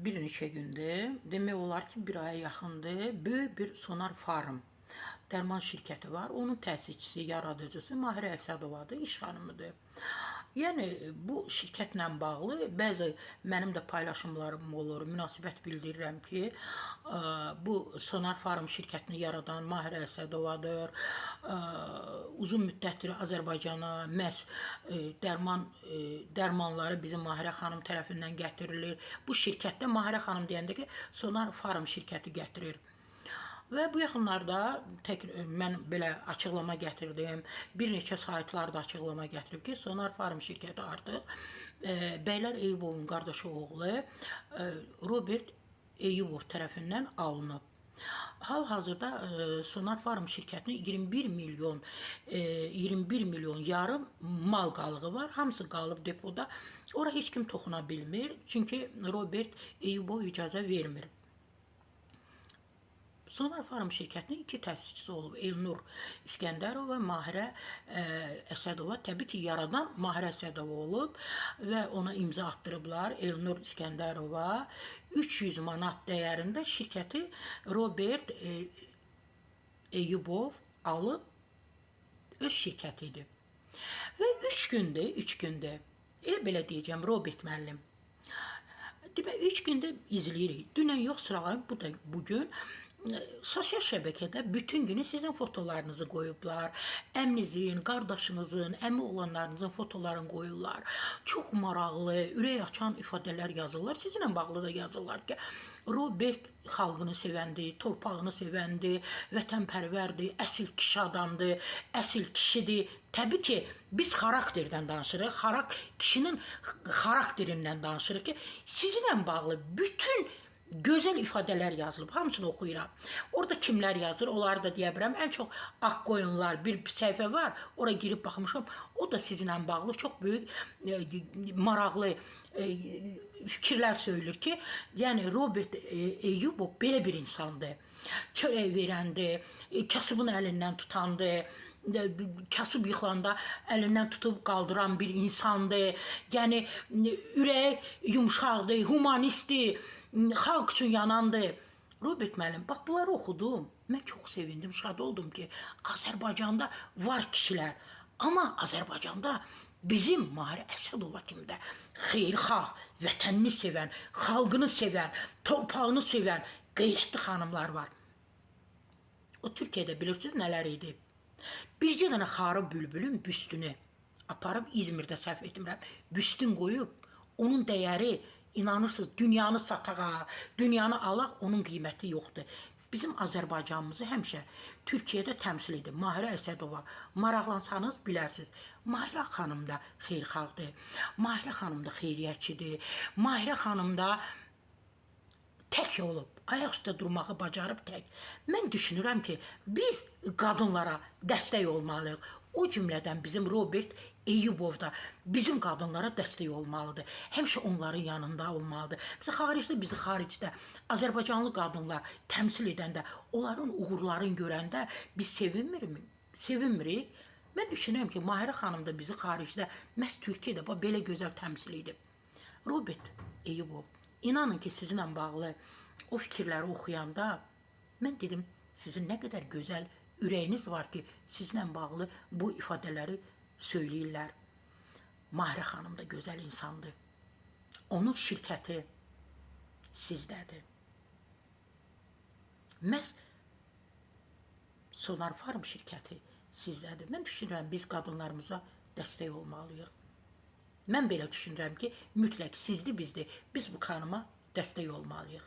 bir neçə gündür, demək olar ki, bir aya yaxındır, böyük bir Sonar Farm dərman şirkəti var. Onun təsisçisi, yaradıcısı Mahirə Əsədovadır, iş xanımıdır. Yəni bu şirkətlə bağlı bəzi mənim də paylaşımlarım olur, münasibət bildirirəm ki, bu Sonar Farm şirkətini yaradan Mahirə Əsədovadır. Uzun müddətdir Azərbaycana məhz dərmanları bizim Mahirə xanım tərəfindən gətirilir. Bu şirkətdə Mahirə xanım deyəndə ki, Sonar Farm şirkəti gətirir. Və bu yaxınlarda mən belə açıqlama gətirdim. Bir neçə saytlar da açıqlama gətirib ki, Sonar Farm şirkəti artıq Bəylər Eyübovun qardaşı oğlu Robert Eyübov tərəfindən alınıb. Hal-hazırda Sonar Farm şirkətinin 21 milyon yarım mal qalığı var. Hamısı qalıb depoda. Ora heç kim toxuna bilmir. Çünki Robert Eyübov icazə vermir. Sonar Farm şirkətinin iki təsisçisi olub. Elnur İskəndərov və Mahirə Əsədova. Təbii ki, yaradan Mahirə Əsədova olub və ona imza attırıblar. Elnur İskəndərova 300 manat dəyərində şirkəti Robert Eyübov alıb öz şirkəti idi. Və 3 gündür, elə belə deyəcəm, Robert müəllim. Demək, 3 gündür izləyirik. Dünən yox, sırağayım, bu da bugün. Sosial şəbəkədə bütün günü sizin fotolarınızı qoyublar. Əmnizin, qardaşınızın, əmi olanlarınızın fotolarını qoyurlar. Çox maraqlı, ürək açan ifadələr yazırlar. Sizinlə bağlı da yazırlar ki, Robert xalqını sevəndir, torpağını sevəndir, vətənpərvərdir, əsil kişi adamdır, əsil kişidir. Təbii ki, biz xarakterdən danışırıq, kişinin xarakterindən danışırıq ki, sizinlə bağlı bütün gözəl ifadələr yazılıb, hamısını oxuyuram. Orada kimlər yazır, onları da deyə bilirəm. Ən çox Ağqoyunlar bir səhifə var, oraya girib baxmışam. O da sizinlə bağlı çox böyük, maraqlı fikirlər söylür ki, yəni Robert Eyübov belə bir insandır. Çörək verəndir, kasıbın əlindən tutandır, kasıb yıxılanda əlindən tutub qaldıran bir insandır. Yəni ürək yumşaqdır, humanistdir, xalq üçün yanandır. Robert müəllim, bax bunları oxudum. Mən çox sevindim, şad oldum ki, Azərbaycanda var kişilər. Amma Azərbaycanda bizim Mahirə Əsədova kimi də xeyirxah, vətənini sevən, xalqını sevən, torpağını sevən qeyrətli xanımlar var. O Türkiyədə bilirsiniz nələr edib? Bircə dənə xarı bülbülün büstünü aparıb İzmirdə səhv etmirəm, büstün qoyub, onun dəyəri, inanırsınız, dünyanı satağa, dünyanı alaq, onun qiyməti yoxdur. Bizim Azərbaycanımızı həmişə Türkiyədə təmsil edir. Mahirə Əsədova, maraqlansanız bilərsiniz. Mahirə xanım da xeyirxahdır, Mahirə xanım da xeyriyyətçidir, Mahirə xanım da tək olub, ayaq üstə durmağı bacarıb tək. Mən düşünürəm ki, biz qadınlara dəstək olmalıyıq. O cümlədən bizim Robert Eyübov da bizim qadınlara dəstək olmalıdır. Həmişə onların yanında olmalıdır. Bizi xaricdə Azərbaycanlı qadınlar təmsil edəndə, onların uğurlarını görəndə biz sevinmirik. Mən düşünürəm ki, Mahirə xanım da bizi xaricdə, məhz Türkiyədə belə gözəl təmsil edib. Robert Eyübov, inanın ki, sizinlə bağlı o fikirləri oxuyanda mən dedim, sizin nə qədər gözəl ürəyiniz var ki, sizinlə bağlı bu ifadələri söyləyirlər. Mahirə xanım da gözəl insandır. Onun şirkəti sizdədir. Məhz Sonar Farm şirkəti sizdədir. Mən düşünürəm, biz qadınlarımıza dəstək olmalıyıq. Mən belə düşünürəm ki, mütləq sizdir, bizdir. Biz bu xanıma dəstək olmalıyıq.